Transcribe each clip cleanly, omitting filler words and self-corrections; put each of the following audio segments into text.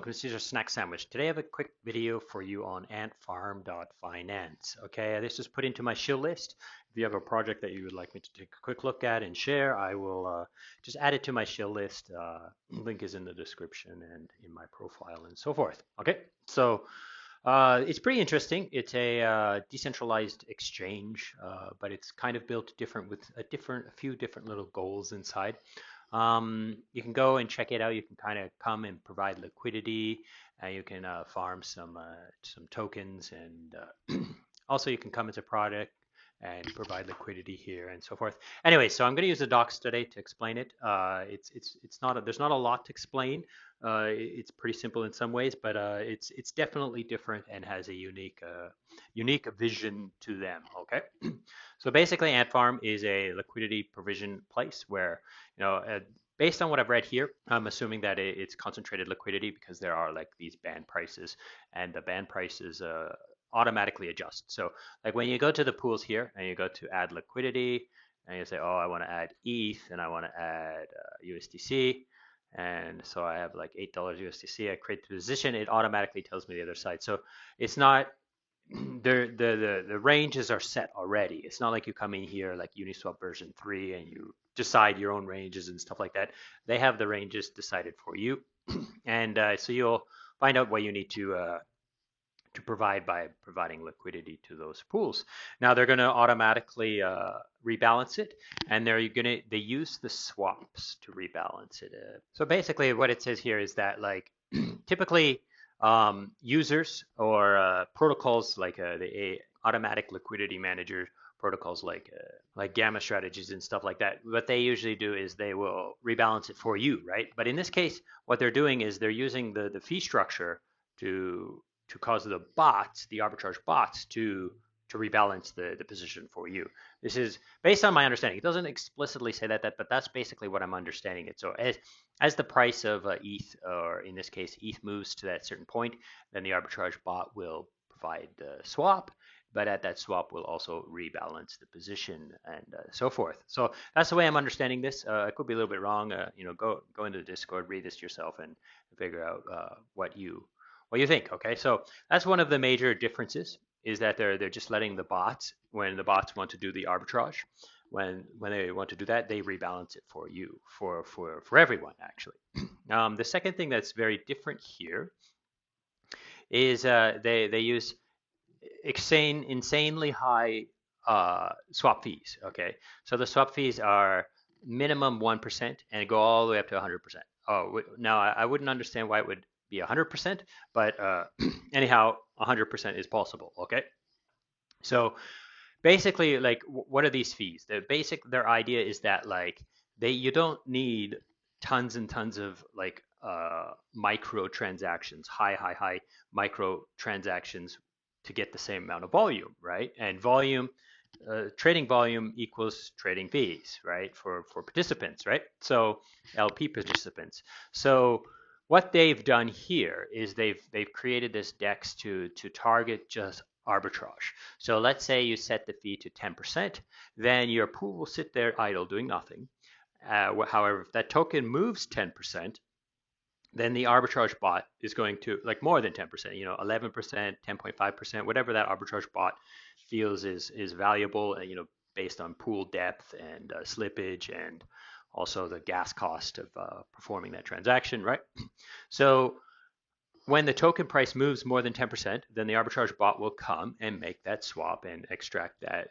welcome to Caesar Snack Sandwich. Today I have a quick video for you on Antfarm.finance. Okay, this is put into my shill list. If you have a project that you would like me to take a quick look at and share, I will just add it to my shill list. Link is in the description and in my profile and so forth. Okay, so it's pretty interesting. It's a decentralized exchange, but it's kind of built different with a few different little goals inside. You can go and check it out. You can kind of come and provide liquidity. You can farm some tokens, and also you can come as a product and provide liquidity here and so forth. Anyway, so I'm going to use the docs today to explain it. It's not there's not a lot to explain. It's pretty simple in some ways, but it's definitely different and has a unique vision to them. Okay, so basically, Antfarm is a liquidity provision place where based on what I've read here, I'm assuming that it's concentrated liquidity because there are like these band prices, and the band prices automatically adjust. So like when you go to the pools here and you go to add liquidity and you say, oh, I want to add ETH and I want to add USDC. And so I have like $8 USDC. I create the position. It automatically tells me the other side. So it's not the ranges are set already. It's not like you come in here like Uniswap version 3 and you decide your own ranges and stuff like that. They have the ranges decided for you. And so you'll find out what you need to provide by providing liquidity to those pools. Now they're going to automatically rebalance it, and they use the swaps to rebalance it. So basically, what it says here is that like typically users or protocols like the automatic liquidity manager protocols like Gamma strategies and stuff like that, what they usually do is they will rebalance it for you, right? But in this case, what they're doing is they're using the fee structure to cause the bots, the arbitrage bots, to rebalance the position for you. This is based on my understanding. It doesn't explicitly say that, but that's basically what I'm understanding it. So as the price of ETH, or in this case ETH, moves to that certain point, then the arbitrage bot will provide the swap, but at that swap will also rebalance the position and so forth. So that's the way I'm understanding this. I could be a little bit wrong. Go into the Discord, read this yourself, and figure out what you think. Okay, so that's one of the major differences, is that they're just letting the bots, when the bots want to do the arbitrage, when they want to do that, they rebalance it for you, for everyone actually. The second thing that's very different here is they use insanely high swap fees. Okay, so the swap fees are minimum 1% and go all the way up to 100%. Oh, now I wouldn't understand why it would be 100%, but anyhow, 100% is possible. Okay, so basically, like, what are these fees? Their idea is that like you don't need tons and tons of like micro transactions, high micro transactions to get the same amount of volume, right? And volume, trading volume equals trading fees, right? For participants, right? So LP participants. So what they've done here is they've created this DEX to target just arbitrage. So let's say you set the fee to 10%, then your pool will sit there idle doing nothing. However, if that token moves 10%, then the arbitrage bot is going to, like, more than 10%, 11%, 10.5%, whatever that arbitrage bot feels is valuable, based on pool depth and slippage, and also the gas cost of performing that transaction, right? So when the token price moves more than 10%, then the arbitrage bot will come and make that swap and extract that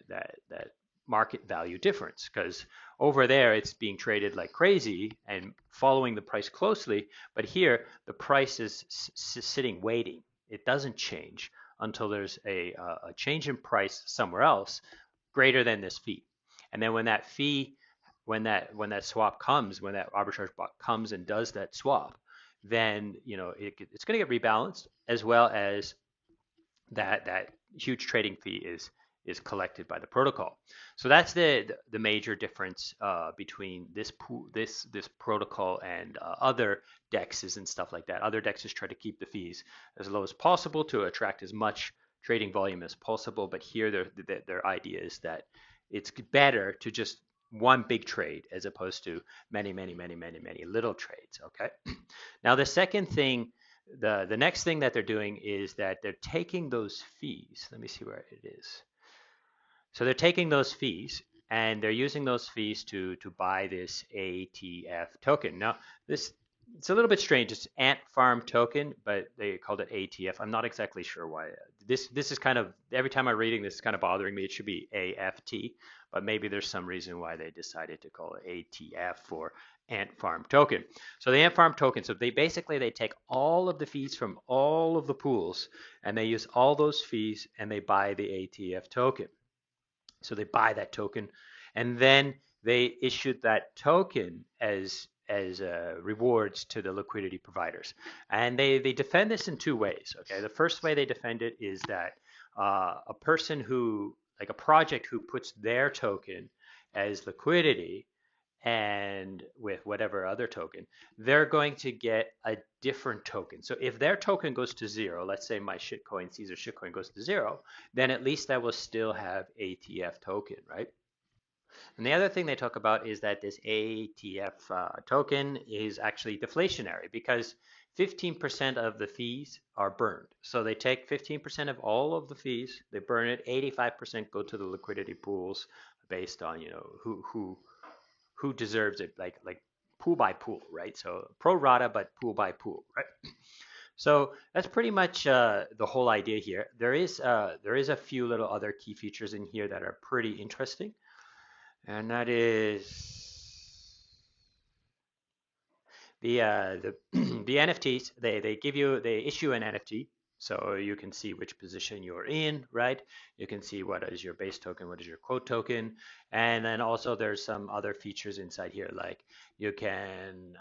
market value difference, because over there it's being traded like crazy and following the price closely, but here the price is sitting waiting. It doesn't change until there's a change in price somewhere else greater than this fee. And then when that swap comes, when that arbitrage bot comes and does that swap, then it's going to get rebalanced, as well as that huge trading fee is collected by the protocol. So that's the major difference between this protocol and other DEXs and stuff like that. Other DEXs try to keep the fees as low as possible to attract as much trading volume as possible, but here their idea is that it's better to just one big trade as opposed to many little trades. Okay. Now the second thing The next thing that they're doing is that they're taking those fees. Let me see where it is. So they're taking those fees and they're using those fees to buy this ATF token. Now, this it's a little bit strange. It's Ant Farm token, but they called it ATF. I'm not exactly sure why. This is kind of every time I'm reading this is kind of bothering me. It should be AFT, but maybe there's some reason why they decided to call it ATF for Ant Farm token. So the Ant Farm token. So they basically they take all of the fees from all of the pools and they use all those fees and they buy the ATF token. So they buy that token, and then they issued that token as rewards to the liquidity providers. And they defend this in two ways. Okay, the first way they defend it is that a person who like a project who puts their token as liquidity and with whatever other token, they're going to get a different token. So if their token goes to zero, let's say my shitcoin, Caesar shitcoin goes to zero, then at least I will still have ATF token, right? And the other thing they talk about is that this ATF token is actually deflationary because 15% of the fees are burned. So they take 15% of all of the fees, they burn it, 85% go to the liquidity pools based on, you know, who deserves it, like pool by pool, right? So pro rata, but pool by pool, right? So that's pretty much the whole idea here. There is a few little other key features in here that are pretty interesting, and that is the the NFTs. They issue an NFT, so you can see which position you're in, right? You can see what is your base token, what is your quote token, and then also there's some other features inside here, like you can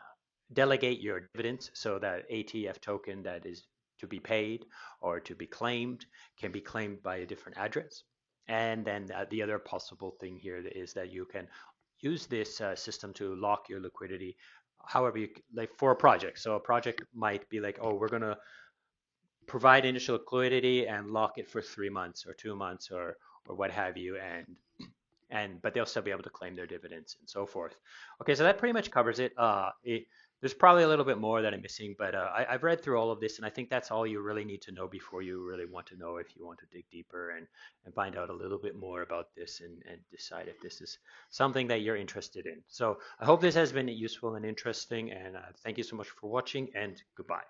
delegate your dividends so that ATF token that is to be paid or to be claimed can be claimed by a different address. And then the other possible thing here is that you can use this system to lock your liquidity however you like for a project. So a project might be like, oh, we're going to provide initial liquidity and lock it for 3 months or 2 months or what have you, and but they'll still be able to claim their dividends and so forth. Okay, so that pretty much covers it. There's probably a little bit more that I'm missing, but I've read through all of this, and I think that's all you really need to know before you really want to know if you want to dig deeper and find out a little bit more about this and decide if this is something that you're interested in. So I hope this has been useful and interesting, and thank you so much for watching, and goodbye.